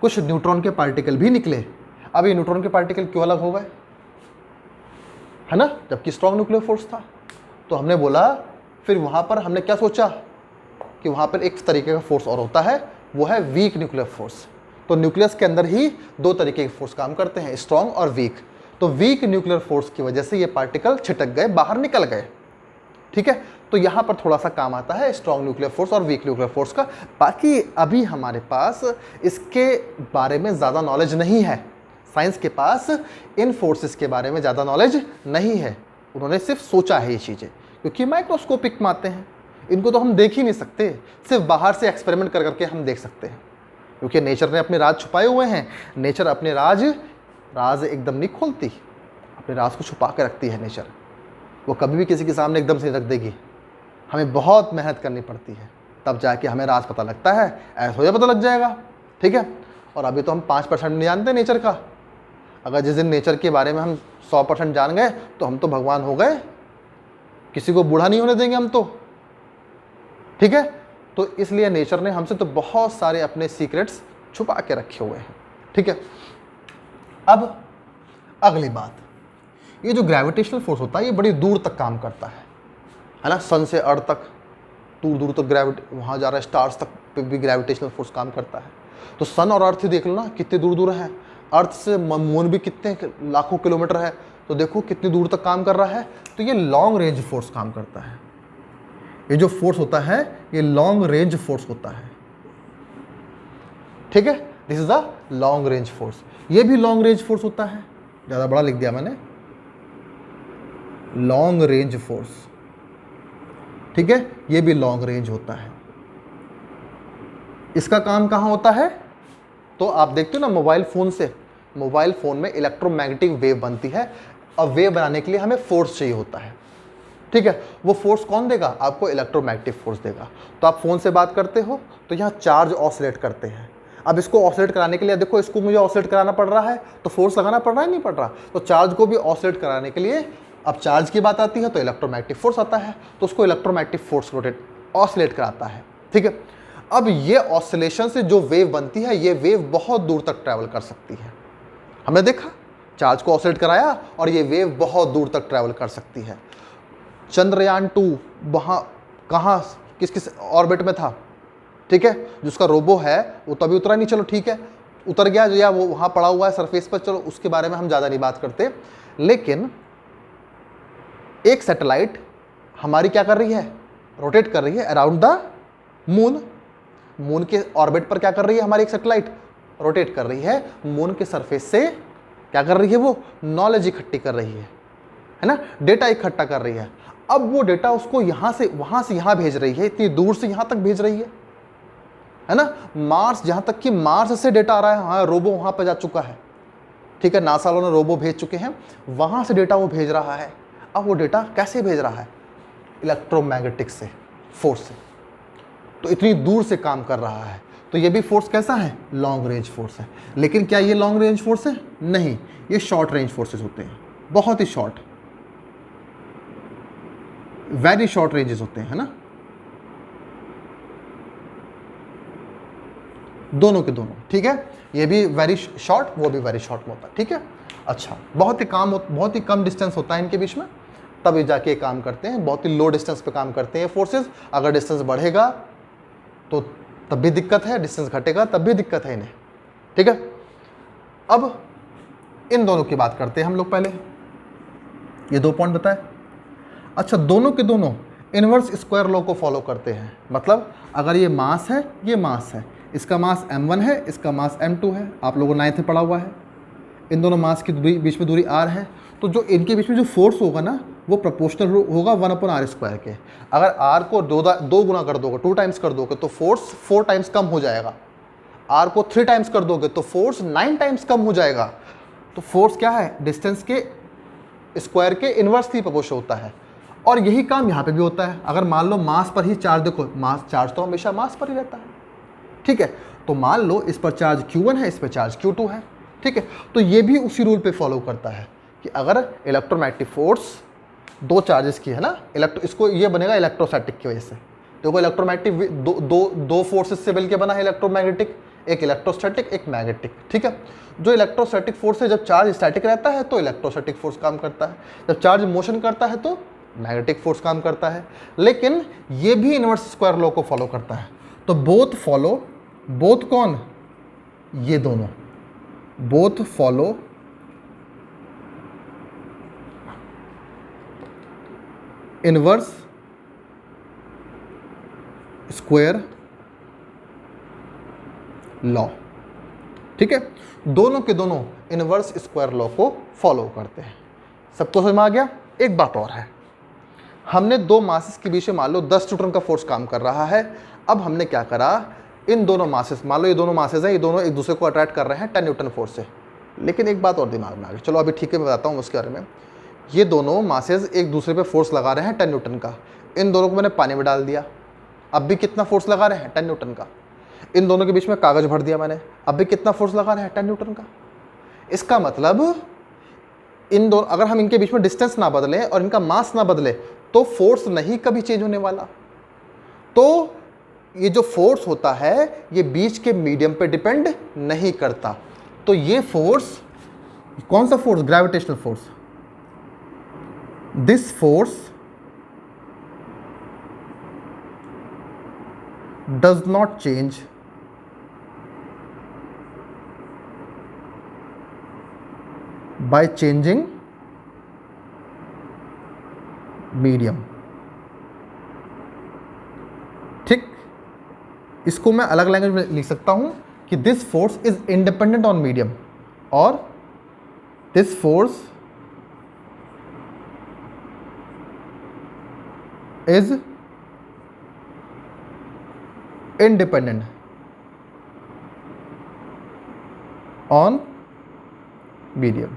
[SPEAKER 1] कुछ न्यूट्रॉन के पार्टिकल भी निकले। अब ये न्यूट्रॉन के पार्टिकल क्यों अलग हो गए, है ना, जबकि स्ट्रॉन्ग न्यूक्लियर फोर्स था। तो हमने बोला, फिर वहाँ पर हमने क्या सोचा कि वहाँ पर एक तरीके का फोर्स और होता है, वो है वीक न्यूक्लियर फोर्स। तो न्यूक्लियस के अंदर ही दो तरीके के फोर्स काम करते हैं, स्ट्रॉन्ग और वीक। तो वीक न्यूक्लियर फोर्स की वजह से ये पार्टिकल छिटक गए, बाहर निकल गए। ठीक है, तो यहाँ पर थोड़ा सा काम आता है स्ट्रॉन्ग न्यूक्लियर फोर्स और वीक न्यूक्लियर फोर्स का। बाकी अभी हमारे पास इसके बारे में ज़्यादा नॉलेज नहीं है, साइंस के पास इन फोर्सेस के बारे में ज़्यादा नॉलेज नहीं है। उन्होंने सिर्फ सोचा है ये चीज़ें, क्योंकि माइक्रोस्कोपिक माते हैं, इनको तो हम देख ही नहीं सकते, सिर्फ बाहर से एक्सपेरिमेंट कर करके हम देख सकते हैं, क्योंकि नेचर ने अपने राज छुपाए हुए हैं। नेचर अपने राज एकदम नहीं खोलती, अपने राज को छुपा के रखती है नेचर। वो कभी भी किसी के सामने एकदम से रख देगी, हमें बहुत मेहनत करनी पड़ती है, तब जाके हमें राज पता लगता है। ऐसा हो जाए पता लग जाएगा। ठीक है, और अभी तो हम 5% नहीं जानते नेचर का। अगर जिस दिन नेचर के बारे में हम 100% जान गए तो हम तो भगवान हो गए, किसी को बूढ़ा नहीं होने देंगे हम तो। ठीक है, तो इसलिए नेचर ने हमसे तो बहुत सारे अपने सीक्रेट्स छुपा के रखे हुए हैं। ठीक है, अब अगली बात, ये जो ग्रेविटेशनल फोर्स होता है ये बड़ी दूर तक काम करता है ना, सन से अर्थ तक, दूर दूर तक वहाँ जा रहा है, स्टार्स तक पे भी ग्रेविटेशनल फोर्स काम करता है। तो सन और अर्थ ही देख लो ना, कितने दूर दूर हैं। अर्थ से मून भी कितने लाखों किलोमीटर है, तो देखो कितनी दूर तक काम कर रहा है। तो ये लॉन्ग रेंज फोर्स काम करता है। ये जो फोर्स होता है ये लॉन्ग रेंज फोर्स होता है। ठीक है, this is a long range force. ये भी लॉन्ग रेंज फोर्स होता है, ज़्यादा बड़ा लिख दिया मैंने, लॉन्ग रेंज फोर्स। ठीक है, ये भी लॉन्ग रेंज होता है। इसका काम कहाँ होता है, तो आप देखते हो ना मोबाइल फ़ोन से, मोबाइल फ़ोन में इलेक्ट्रोमैग्नेटिक वेव बनती है, और वेव बनाने के लिए हमें फोर्स चाहिए होता है। ठीक है, वो फोर्स कौन देगा, आपको इलेक्ट्रोमैग्नेटिक फोर्स देगा। तो आप फ़ोन से बात करते हो तो यहाँ चार्ज ऑसिलेट करते हैं। अब इसको ऑसिलेट कराने के लिए देखो, इसको मुझे ऑसिलेट कराना पड़ रहा है तो फोर्स लगाना पड़ रहा है, नहीं पड़ रहा। तो चार्ज को भी ऑसिलेट कराने के लिए, अब चार्ज की बात आती है तो इलेक्ट्रोमैग्नेटिक फोर्स आता है, तो उसको इलेक्ट्रोमैग्नेटिक फोर्स ऑसिलेट कराता है। ठीक है, अब ये ऑसिलेशन से जो वेव बनती है, ये वेव बहुत दूर तक ट्रैवल कर सकती है। हमने देखा, चार्ज को ऑसिलेट कराया और ये वेव बहुत दूर तक ट्रैवल कर सकती है। चंद्रयान 2 वहाँ कहाँ किस ऑर्बिट में था, ठीक है, जिसका रोबो है वो तभी उतरा नहीं, चलो ठीक है उतर गया, या वो वहाँ पड़ा हुआ है सरफेस पर, चलो उसके बारे में हम ज़्यादा नहीं बात करते। लेकिन एक सैटेलाइट हमारी क्या कर रही है, रोटेट कर रही है अराउंड द मून। मून के ऑर्बिट पर क्या कर रही है हमारी एक सैटेलाइट, रोटेट कर रही है। मून के सरफेस से क्या कर रही है, वो नॉलेज इकट्ठी कर रही है ना, डेटा इकट्ठा कर रही है। अब वो डेटा उसको यहाँ से यहाँ भेज रही है, इतनी दूर से यहाँ तक भेज रही है ना। मार्स, जहाँ तक कि मार्स से डेटा आ रहा है, हाँ रोबो वहाँ पर जा चुका है। ठीक है, नासा वालों ने रोबो भेज चुके हैं, वहाँ से डेटा वो भेज रहा है। अब वो डेटा कैसे भेज रहा है? इलेक्ट्रोमैग्नेटिक से, फोर्स से। तो इतनी दूर से काम कर रहा है, तो ये भी फोर्स कैसा है? लॉन्ग रेंज फोर्स है। लेकिन क्या ये लॉन्ग रेंज फोर्स है? नहीं, ये शॉर्ट रेंज फोर्सेस होते हैं, बहुत ही शॉर्ट, वेरी शॉर्ट रेंजेस होते हैं, है ना, दोनों के दोनों। ठीक है, ये भी वेरी शॉर्ट, वो भी वेरी शॉर्ट में होता है। ठीक है, अच्छा, बहुत ही कम डिस्टेंस होता है इनके बीच में, तब ये जाके काम करते हैं। बहुत ही लो डिस्टेंस पे काम करते हैं फोर्सेस। अगर डिस्टेंस बढ़ेगा तो तब भी दिक्कत है, डिस्टेंस घटेगा तब भी दिक्कत है इन्हें। ठीक है, अब इन दोनों की बात करते हैं हम लोग। पहले ये 2 पॉइंट बताए। अच्छा, दोनों के दोनों इनवर्स स्क्वायर लॉ को फॉलो करते हैं। मतलब अगर ये मास है, ये मास है, इसका मास m1 है, इसका मास m2 है, आप लोगों ने 9th में पढ़ा हुआ है। इन दोनों मास की बीच में दूरी r है, तो जो इनके बीच में जो फोर्स होगा ना, वो प्रोपोर्शनल होगा 1/r² के। अगर r को 2 गुना कर दोगे, 2 टाइम्स कर दोगे, तो फोर्स 4 टाइम्स कम हो जाएगा। r को 3 टाइम्स कर दोगे तो फोर्स 9 टाइम्स कम हो जाएगा। तो फोर्स क्या है? डिस्टेंस के स्क्वायर के इन्वर्सली प्रोपोर्शनल होता है। और यही काम यहाँ पे भी होता है। अगर मान लो मास पर ही चार्ज, देखो मास चार्ज तो हमेशा मास पर ही रहता है। ठीक है, तो मान लो इस पर चार्ज Q1 है, इस पर चार्ज Q2 है। ठीक है, तो ये भी उसी रूल पे फॉलो करता है कि अगर इलेक्ट्रोमैग्नेटिक फोर्स 2 चार्जेस की है ना, इसको ये बनेगा इलेक्ट्रोस्टैटिक की वजह से। देखो इलेक्ट्रोमैग्नेटिक दो फोर्सेस से मिलकर बना है इलेक्ट्रोमैग्नेटिक, एक इलेक्ट्रोस्टैटिक, एक मैग्नेटिक। ठीक है, जो इलेक्ट्रोस्टैटिक फोर्स है, जब चार्ज स्टैटिक रहता है तो इलेक्ट्रोस्टैटिक फोर्स काम करता है, जब चार्ज मोशन करता है तो मैग्नेटिक फोर्स काम करता है। लेकिन ये भी इनवर्स स्क्वायर लॉ को फॉलो करता है। तो बोथ कौन? ये दोनों both follow inverse square law. ठीक है, दोनों के दोनों इनवर्स स्क्वायर लॉ को फॉलो करते हैं। सबको समझ में आ गया? एक बात और है, हमने 2 मासेस के बीच में मान लो 10 न्यूटन का फोर्स काम कर रहा है। अब हमने क्या करा, इन दोनों मासेस, मान लो ये दोनों मासेस हैं, ये दोनों एक दूसरे को अट्रैक्ट कर रहे हैं 10 न्यूटन फोर्स से। लेकिन एक बात और दिमाग में आ गई, चलो अभी ठीक है मैं बताता हूँ उसके बारे में। ये दोनों मासेस एक दूसरे पे फोर्स लगा रहे हैं 10 न्यूटन का। इन दोनों को मैंने पानी में डाल दिया, अब भी कितना फोर्स लगा रहे हैं? 10 न्यूटन का। इन दोनों के बीच में कागज भर दिया मैंने, अब भी कितना फोर्स लगा रहे हैं? 10 न्यूटन का। इसका मतलब इन दोनों, अगर हम इनके बीच में डिस्टेंस ना बदलें और इनका मास ना बदले तो फोर्स नहीं कभी चेंज होने वाला। तो ये जो फोर्स होता है ये बीच के मीडियम पे डिपेंड नहीं करता। तो ये फोर्स कौन सा force? Gravitational force. This force does not change by changing medium. ठीक, इसको मैं अलग लैंग्वेज में लिख सकता हूं कि this force is independent on medium, और this force is independent on medium.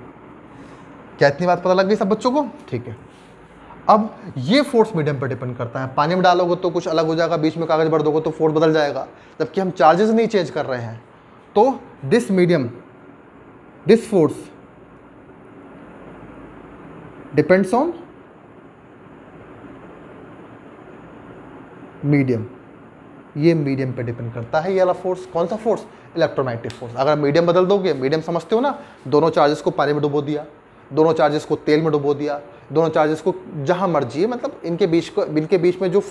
[SPEAKER 1] क्या इतनी बात पता लग गई सब बच्चों को? ठीक है, अब ये फोर्स मीडियम पर डिपेंड करता है। पानी में डालोगे तो कुछ अलग हो जाएगा, बीच में कागज भर दोगे तो फोर्स बदल जाएगा, जबकि हम चार्जेस नहीं चेंज कर रहे हैं। तो this medium, this force depends on medium. ये मीडियम पे डिपेंड करता है ये वाला फोर्स। कौन सा फोर्स? Electromagnetic force. अगर मीडियम बदल दोगे, मीडियम समझते हो ना, दोनों चार्जेस को पानी में डुबो दिया, दोनों चार्जेस को तेल में डुबो दिया, दोनों चार्जेस को जहां मर्जी, मतलब इनके बीच में जो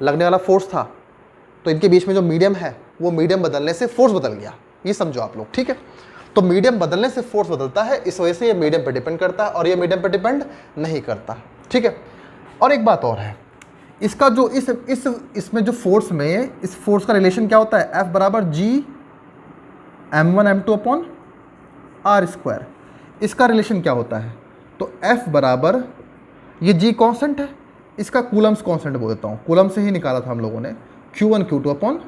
[SPEAKER 1] लगने वाला फोर्स था, तो इनके बीच में जो मीडियम है वो मीडियम बदलने से फोर्स बदल गया। ये समझो आप लोग। ठीक है, तो मीडियम बदलने से फोर्स बदलता है, इस वजह से ये मीडियम पे डिपेंड करता है और ये मीडियम पे डिपेंड नहीं करता। ठीक है, और एक बात और है, इसका जो इसमें जो फोर्स में, इस फोर्स का रिलेशन क्या होता है? F बराबर G m1 m2 upon r²। इसका रिलेशन क्या होता है? तो F बराबर, ये G कांस्टेंट है, इसका कूलम्स कांस्टेंट बोल देता हूँ, कूलम से ही निकाला था हम लोगों ने, Q1 Q2 upon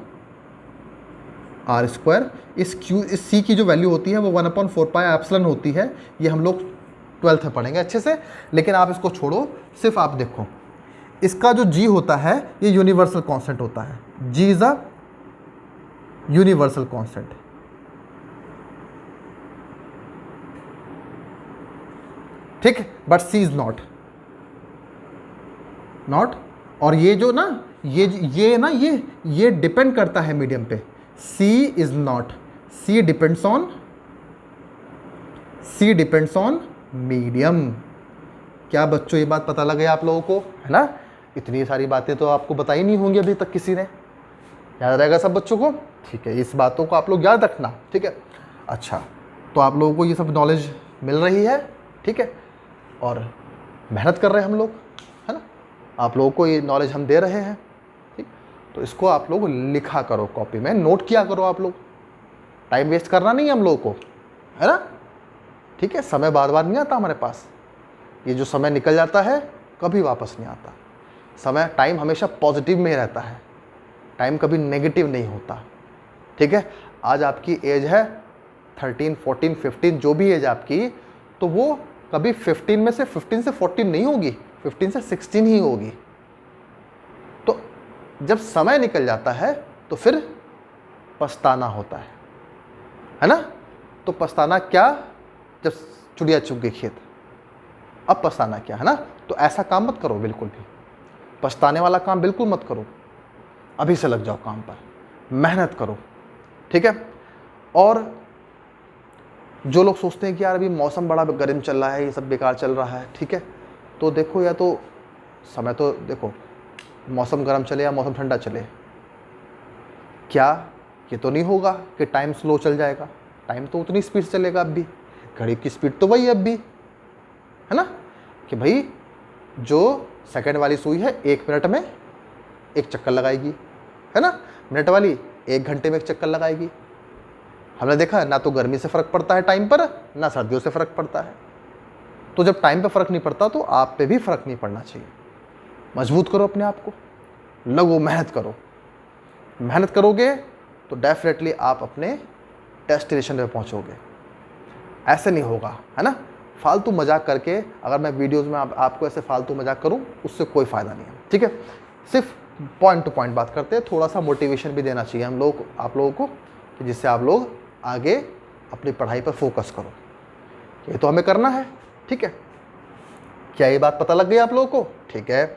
[SPEAKER 1] are square. इस सी की जो वैल्यू होती है वो 1/4πε होती है। ये हम लोग 12th में पढ़ेंगे अच्छे से, लेकिन आप इसको छोड़ो, सिर्फ आप देखो इसका जो जी होता है ये यूनिवर्सल कांस्टेंट होता है। जी इज अ यूनिवर्सल कांस्टेंट, ठीक, बट सी इज नॉट। और ये जो ना ये डिपेंड करता है मीडियम पे। C is not, c depends on medium. क्या बच्चों ये बात पता लगे आप लोगों को, है ना? इतनी सारी बातें तो आपको पता ही नहीं होंगी अभी तक किसी ने। याद रहेगा सब बच्चों को? ठीक है, इस बातों को आप लोग याद रखना, ठीक है। अच्छा, तो आप लोगों को ये सब नॉलेज मिल रही है, ठीक है, और मेहनत कर रहे हैं हम लोग, है ना? आप लोगों को ये नॉलेज हम दे रहे हैं, ठीक। तो इसको आप लोग लिखा करो, कॉपी में नोट किया करो आप लोग। टाइम वेस्ट करना नहीं है हम लोगों को, है ना? ठीक है, समय बार बार नहीं आता हमारे पास। ये जो समय निकल जाता है कभी वापस नहीं आता। टाइम हमेशा पॉजिटिव में ही रहता है, टाइम कभी नेगेटिव नहीं होता, ठीक है। आज आपकी एज है 13, 14, 15, जो भी एज आपकी, तो वो कभी 15 से 14 नहीं होगी, 15 से 16 ही होगी। तो जब समय निकल जाता है तो फिर पछताना होता है ना? तो पछताना क्या, जब चिड़िया चुग गई खेत, अब पछताना क्या, है ना? तो ऐसा काम मत करो, बिल्कुल भी पछताने वाला काम बिल्कुल मत करो। अभी से लग जाओ काम पर, मेहनत करो, ठीक है। और जो लोग सोचते हैं कि यार अभी मौसम बड़ा गर्म चल रहा है, ये सब बेकार चल रहा है, ठीक है, तो देखो, या तो समय तो देखो, मौसम गर्म चले या मौसम ठंडा चले, क्या ये तो नहीं होगा कि टाइम स्लो चल जाएगा। टाइम तो उतनी स्पीड से चलेगा अब भी, घड़ी की स्पीड तो वही है अब भी, है ना? कि भाई जो सेकंड वाली सुई है 1 मिनट में 1 चक्कर लगाएगी, है ना? मिनट वाली 1 घंटे में 1 चक्कर लगाएगी। हमने देखा ना तो गर्मी से फ़र्क पड़ता है टाइम पर, ना सर्दियों से फ़र्क पड़ता है। तो जब टाइम पे फ़र्क नहीं पड़ता तो आप पे भी फ़र्क नहीं पड़ना चाहिए। मजबूत करो अपने आप को, लगो, मेहनत करो। मेहनत करोगे तो डेफिनेटली आप अपने डेस्टिनेशन पे पहुंचोगे। ऐसे नहीं होगा, है ना? फालतू मजाक करके अगर मैं वीडियोस में आपको ऐसे फालतू मजाक करूं, उससे कोई फ़ायदा नहीं है, ठीक है। सिर्फ पॉइंट टू पॉइंट बात करते हैं, थोड़ा सा मोटिवेशन भी देना चाहिए हम लोग आप लोगों को, कि जिससे आप लोग आगे अपनी पढ़ाई पर फोकस करो। ये तो हमें करना है, ठीक है। क्या ये बात पता लग गई आप लोगों को? ठीक है।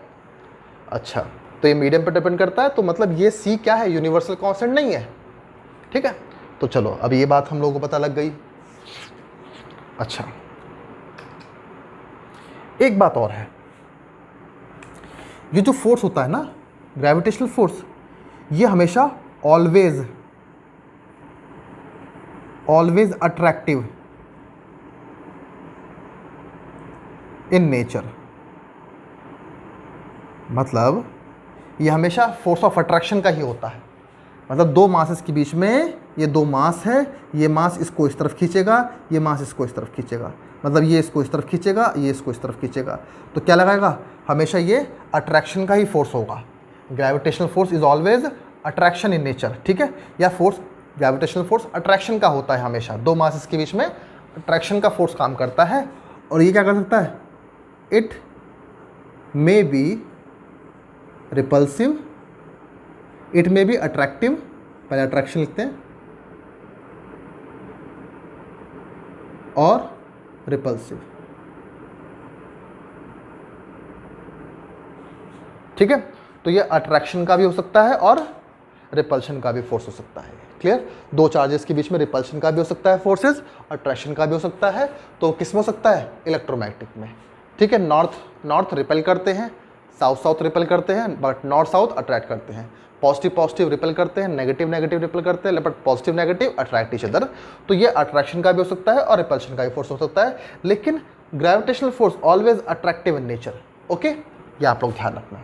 [SPEAKER 1] अच्छा, तो ये मीडियम पर डिपेंड करता है, तो मतलब ये सी क्या है, यूनिवर्सल कांस्टेंट नहीं है, ठीक है। तो चलो, अब ये बात हम लोगों को पता लग गई। अच्छा, एक बात और है, ये जो फोर्स होता है ना, ग्रेविटेशनल फोर्स, ये हमेशा ऑलवेज अट्रैक्टिव इन नेचर। मतलब ये हमेशा फोर्स ऑफ अट्रैक्शन का ही होता है। मतलब दो मासेस के बीच में, ये दो मास है, ये मास इसको इस तरफ खींचेगा, ये मास इसको इस तरफ खींचेगा, मतलब ये इसको इस तरफ खींचेगा, ये इसको इस तरफ खींचेगा। तो क्या लगाएगा, हमेशा ये अट्रैक्शन का ही फोर्स होगा। Gravitational force is always attraction in nature, ठीक है। या फोर्स, ग्रेविटेशनल फोर्स अट्रैक्शन का होता है हमेशा, दो मासेस के बीच में अट्रैक्शन का फोर्स काम करता है। और ये क्या कर सकता है, it may be repulsive, it may be attractive, पहले अट्रैक्शन लिखते हैं, और रिपल्सिव, ठीक है। तो ये अट्रैक्शन का भी हो सकता है और रिपल्शन का भी फोर्स हो सकता है। क्लियर? दो चार्जेस के बीच में रिपल्शन का भी हो सकता है फोर्सेस, अट्रैक्शन का भी हो सकता है। तो किस में हो सकता है, इलेक्ट्रोमैग्नेटिक में, ठीक है। नॉर्थ रिपेल करते हैं, साउथ रिपेल करते हैं, बट नॉर्थ साउथ अट्रैक्ट करते हैं। पॉजिटिव रिपेल करते हैं, नेगेटिव रिपेल करते हैं, but positive negative attract each other. तो ये अट्रैक्शन का भी हो सकता है और रिपल्शन का भी फोर्स हो सकता है, लेकिन gravitational force always attractive in nature. Okay, ये आप लोग ध्यान रखना,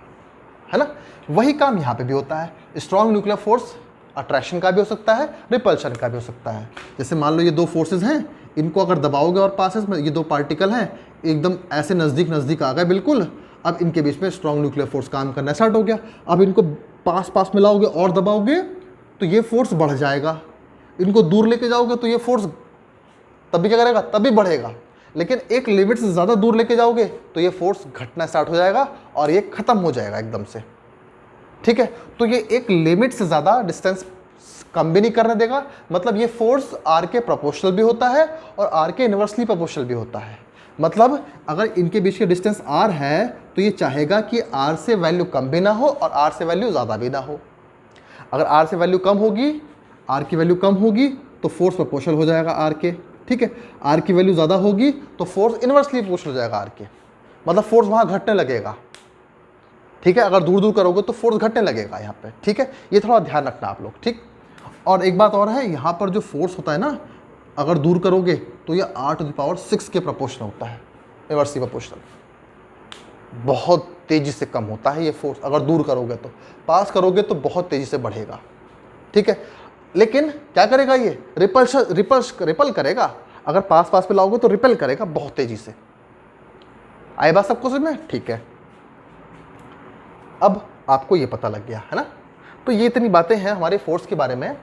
[SPEAKER 1] है ना। वही काम यहाँ पे भी होता है। स्ट्रॉन्ग न्यूक्लियर फोर्स अट्रैक्शन का भी हो सकता है, रिपल्शन का भी हो सकता है। जैसे मान लो ये दो फोर्सेज हैं, इनको अगर दबाओगे और पासेस में, ये दो पार्टिकल हैं एकदम ऐसे नज़दीक आ गए बिल्कुल, अब इनके बीच में स्ट्रॉन्ग न्यूक्लियर फोर्स काम करना स्टार्ट हो गया। अब इनको पास मिलाओगे और दबाओगे तो ये फोर्स बढ़ जाएगा, इनको दूर लेके जाओगे तो ये फोर्स तभी क्या करेगा, तभी बढ़ेगा। लेकिन एक लिमिट से ज़्यादा दूर लेके जाओगे तो ये फोर्स घटना स्टार्ट हो जाएगा और ये ख़त्म हो जाएगा एकदम से। ठीक है, तो ये एक लिमिट से ज़्यादा डिस्टेंस कम भी नहीं करने देगा। मतलब ये फोर्स आर के प्रोपोर्शनल भी होता है और आर के इनवर्सली प्रोपोर्शनल भी होता है। मतलब अगर इनके बीच के डिस्टेंस आर है तो ये चाहेगा कि आर से वैल्यू कम भी ना हो और आर से वैल्यू ज़्यादा भी ना हो। अगर आर से वैल्यू कम होगी, आर की वैल्यू कम होगी तो फोर्स प्रोपोर्शनल हो जाएगा आर के। ठीक है, आर की वैल्यू ज़्यादा होगी तो फोर्स इनवर्सली प्रोपोर्शनल हो जाएगा आर के। मतलब फोर्स वहाँ घटने लगेगा। ठीक है, अगर दूर दूर करोगे तो फोर्स घटने लगेगा यहाँ पे। ठीक है, ये थोड़ा ध्यान रखना आप लोग। ठीक, और एक बात और है, यहाँ पर जो फोर्स होता है ना, अगर दूर करोगे तो ये r⁶ के प्रोपोर्शनल होता है, इनवर्सली प्रोपोर्शनल। बहुत तेज़ी से कम होता है ये फोर्स अगर दूर करोगे तो। पास करोगे तो बहुत तेज़ी से बढ़ेगा। ठीक है, लेकिन क्या करेगा ये, रिपल करेगा। अगर पास पास पे लाओगे तो रिपेल करेगा बहुत तेज़ी से। आई बात सबको समझ में? ठीक है, अब आपको ये पता लग गया है ना। तो ये इतनी बातें हैं हमारे फोर्स के बारे में,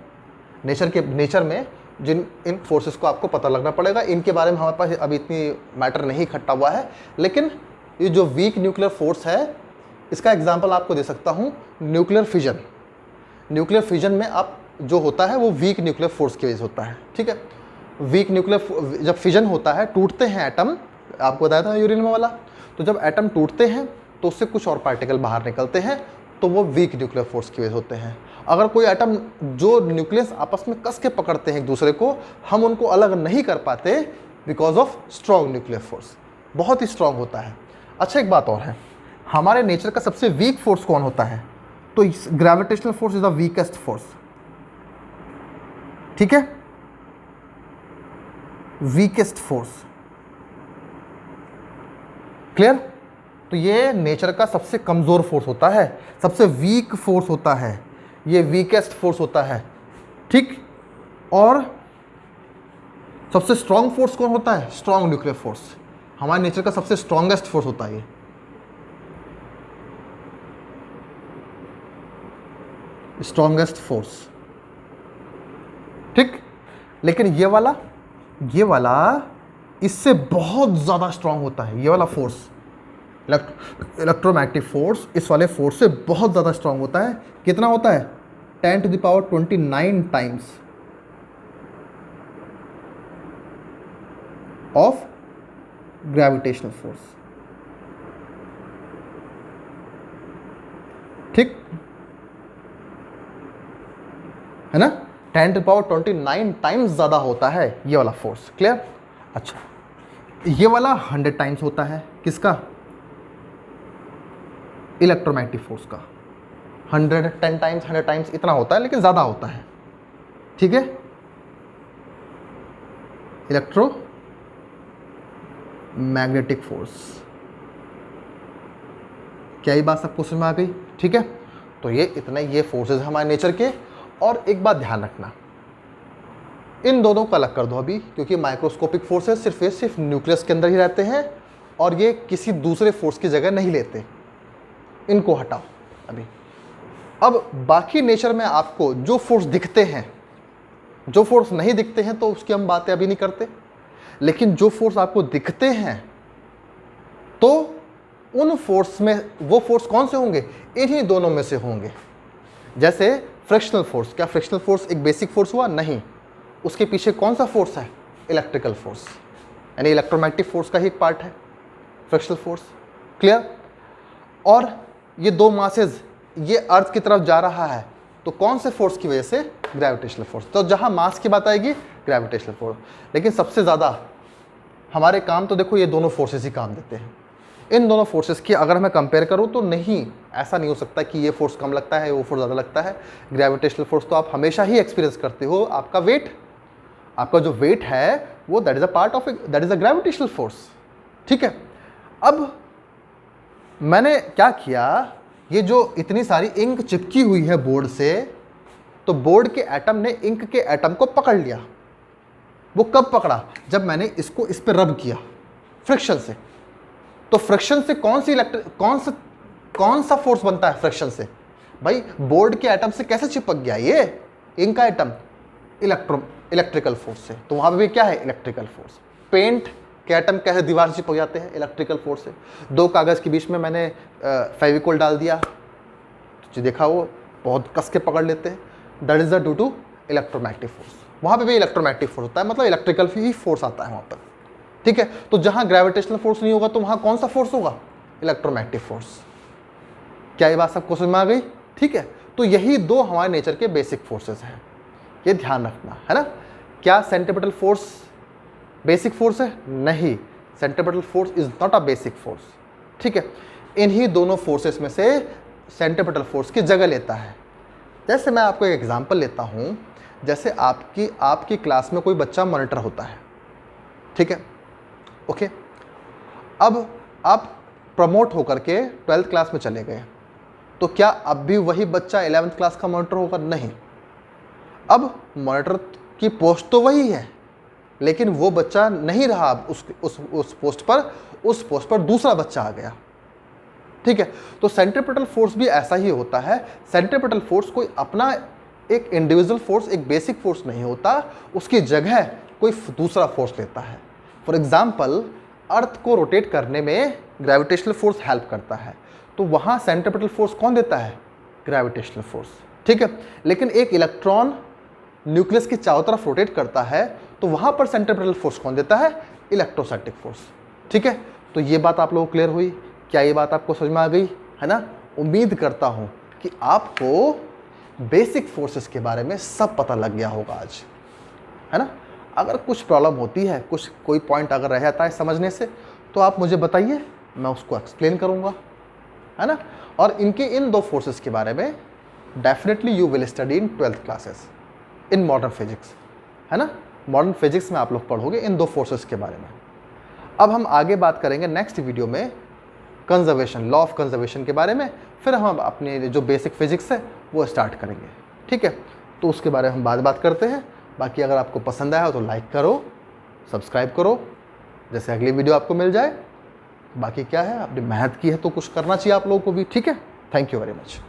[SPEAKER 1] नेचर में, जिन इन फोर्सेस को आपको पता लगना पड़ेगा। इनके बारे में हमारे पास अभी इतनी मैटर नहीं इकट्ठा हुआ है। लेकिन ये जो वीक न्यूक्लियर फोर्स है, इसका एग्जांपल आपको दे सकता हूँ, न्यूक्लियर फिजन। न्यूक्लियर फिजन में आप जो होता है वो वीक न्यूक्लियर फोर्स की वजह से होता है। ठीक है, वीक न्यूक्लियर जब फिजन होता है, टूटते हैं एटम, आपको बताया था यूरेनियम वाला, तो जब एटम टूटते हैं तो उससे कुछ और पार्टिकल बाहर निकलते हैं, तो वो वीक न्यूक्लियर फोर्स की वजह से होते हैं। अगर कोई एटम जो न्यूक्लियस आपस में कस के पकड़ते हैं एक दूसरे को, हम उनको अलग नहीं कर पाते because of strong nuclear force, बहुत ही स्ट्रॉन्ग होता है। अच्छा, एक बात और है, हमारे नेचर का सबसे वीक फोर्स कौन होता है? तो gravitational force is the weakest force. ठीक है, वीकेस्ट फोर्स, क्लियर? तो ये नेचर का सबसे कमजोर फोर्स होता है, सबसे वीक फोर्स होता है, ये वीकेस्ट फोर्स होता है। ठीक, और सबसे स्ट्रॉन्ग फोर्स कौन होता है? Strong nuclear force. हमारे नेचर का सबसे स्ट्रॉन्गेस्ट फोर्स होता है ये। Strongest force. ठीक, लेकिन ये वाला इससे बहुत ज़्यादा स्ट्रॉन्ग होता है। ये वाला फोर्स, इलेक्ट्रोमैग्नेटिक फोर्स, इस वाले फोर्स से बहुत ज़्यादा स्ट्रॉन्ग होता है। कितना होता है? 10⁻29 टाइम्स ऑफ ग्रेविटेशनल फोर्स। ठीक है ना, 10⁻29 टाइम्स ज़्यादा होता है ये वाला फोर्स। क्लियर? अच्छा, ये वाला 100 टाइम्स होता है किसका? इलेक्ट्रोमैग्नेटिक फोर्स का। 110 टाइम्स, 100 टाइम्स इतना होता है, लेकिन ज़्यादा होता है। ठीक है, इलेक्ट्रोमैग्नेटिक फोर्स। क्या ये बात सबको समझ में आ गई? ठीक है, तो ये इतने ये फोर्सेस हमारे नेचर के। और एक बात ध्यान रखना, इन दोनों को अलग कर दो अभी, क्योंकि माइक्रोस्कोपिक फोर्सेस सिर्फ न्यूक्लियस के अंदर ही रहते हैं और ये किसी दूसरे फोर्स की जगह नहीं लेते। इनको हटाओ अभी। अब बाकी नेचर में आपको जो फोर्स दिखते हैं, जो फोर्स नहीं दिखते हैं तो उसकी हम बातें अभी नहीं करते, लेकिन जो फोर्स आपको दिखते हैं तो उन फोर्स में, वो फोर्स कौन से होंगे? इन्हीं दोनों में से होंगे। जैसे फ्रिक्शनल फोर्स, क्या फ्रिक्शनल फोर्स एक बेसिक फोर्स हुआ? नहीं। उसके पीछे कौन सा फोर्स है? इलेक्ट्रिकल फोर्स, यानी इलेक्ट्रोमैग्नेटिक फोर्स का ही एक पार्ट है फ्रिक्शनल फोर्स। क्लियर? और ये दो मासेज, ये अर्थ की तरफ जा रहा है, तो कौन से फोर्स की वजह से? Gravitational force. तो जहां मास की बात आएगी, ग्रेविटेशनल फोर्स। लेकिन सबसे ज़्यादा हमारे काम तो देखो ये दोनों फोर्सेस ही काम देते हैं। इन दोनों फोर्सेस की अगर मैं कंपेयर करूं तो नहीं, ऐसा नहीं हो सकता कि ये फोर्स कम लगता है, वो फोर्स ज़्यादा लगता है। ग्रेविटेशनल फोर्स तो आप हमेशा ही एक्सपीरियंस करते हो। आपका वेट, आपका जो वेट है वो that is a part of, that is a gravitational force. ठीक है, अब मैंने क्या किया, ये जो इतनी सारी इंक चिपकी हुई है बोर्ड से, तो बोर्ड के एटम ने इंक के एटम को पकड़ लिया। वो कब पकड़ा? जब मैंने इसको इस पर रब किया फ्रिक्शन से। तो फ्रिक्शन से कौन सा फोर्स बनता है फ्रिक्शन से? भाई बोर्ड के एटम से कैसे चिपक गया ये इंक का एटम? इलेक्ट्रिकल फोर्स से, तो वहाँ पे भी क्या है, इलेक्ट्रिकल फोर्स। पेंट के एटम क्या है, दीवार से चिपक जाते हैं इलेक्ट्रिकल फोर्स से। दो कागज़ के बीच में मैंने फेविकोल डाल दिया, जो देखा वो बहुत कस के पकड़ लेते हैं, that is the due to electromagnetic force. वहाँ पे भी इलेक्ट्रोमैग्नेटिक फोर्स होता है, मतलब इलेक्ट्रिकल ही फोर्स आता है वहाँ पर, ठीक है। तो जहाँ ग्रेविटेशनल फोर्स नहीं होगा तो वहाँ कौन सा फोर्स होगा, इलेक्ट्रोमैग्नेटिक फोर्स। क्या ये बात सबको समझ में आ गई, ठीक है। तो यही दो हमारे नेचर के बेसिक फोर्सेस हैं, ये ध्यान रखना है ना। क्या सेंट्रीपिटल फोर्स बेसिक फोर्स है, नहीं, centripetal force is not a basic force, ठीक है। इन्हीं दोनों फोर्सेस में से सेंट्रीपिटल फोर्स की जगह लेता है। जैसे मैं आपको एक एग्जांपल लेता हूँ, जैसे आपकी क्लास में कोई बच्चा मॉनिटर होता है, ठीक है, ओके। अब आप प्रमोट होकर के 12th क्लास में चले गए, तो क्या अब भी वही बच्चा 11th क्लास का मॉनिटर होगा, नहीं। अब मॉनिटर की पोस्ट तो वही है, लेकिन वो बच्चा नहीं रहा अब उस पोस्ट पर, उस पोस्ट पर दूसरा बच्चा आ गया, ठीक है। तो सेंट्रीपिटल फोर्स भी ऐसा ही होता है। सेंट्रीपिटल फोर्स कोई अपना एक इंडिविजुअल फोर्स, एक बेसिक फोर्स नहीं होता, उसकी जगह कोई दूसरा फोर्स लेता है। फॉर एग्जाम्पल, अर्थ को रोटेट करने में ग्रेविटेशनल फोर्स हेल्प करता है, तो वहाँ सेंट्रीपिटल फोर्स कौन देता है, ग्रेविटेशनल फोर्स, ठीक है। लेकिन एक इलेक्ट्रॉन न्यूक्लियस के चारों तरफ रोटेट करता है, तो वहाँ पर सेंट्रीपिटल फोर्स कौन देता है, इलेक्ट्रोस्टैटिक फोर्स, ठीक है। तो ये बात आप लोगों को क्लियर हुई, क्या ये बात आपको समझ में आ गई है ना। उम्मीद करता हूँ कि आपको बेसिक फोर्सेस के बारे में सब पता लग गया होगा आज, है ना। अगर कुछ प्रॉब्लम होती है, कोई पॉइंट अगर रह जाता है समझने से, तो आप मुझे बताइए, मैं उसको एक्सप्लेन करूँगा, है ना। और इन दो फोर्सेस के बारे में definitely you will study in 12th classes in modern physics, है ना। मॉडर्न फिजिक्स में आप लोग पढ़ोगे इन दो फोर्सेस के बारे में। अब हम आगे बात करेंगे नेक्स्ट वीडियो में कंजर्वेशन, लॉ ऑफ कंजर्वेशन के बारे में, फिर हम अपने जो बेसिक फिजिक्स है वो स्टार्ट करेंगे, ठीक है। तो उसके बारे में हम बात करते हैं। बाकी अगर आपको पसंद आया हो तो लाइक करो, सब्सक्राइब करो, जैसे अगली वीडियो आपको मिल जाए। बाकी क्या है, आपने मेहनत की है तो कुछ करना चाहिए आप लोगों को भी, ठीक है। Thank you very much.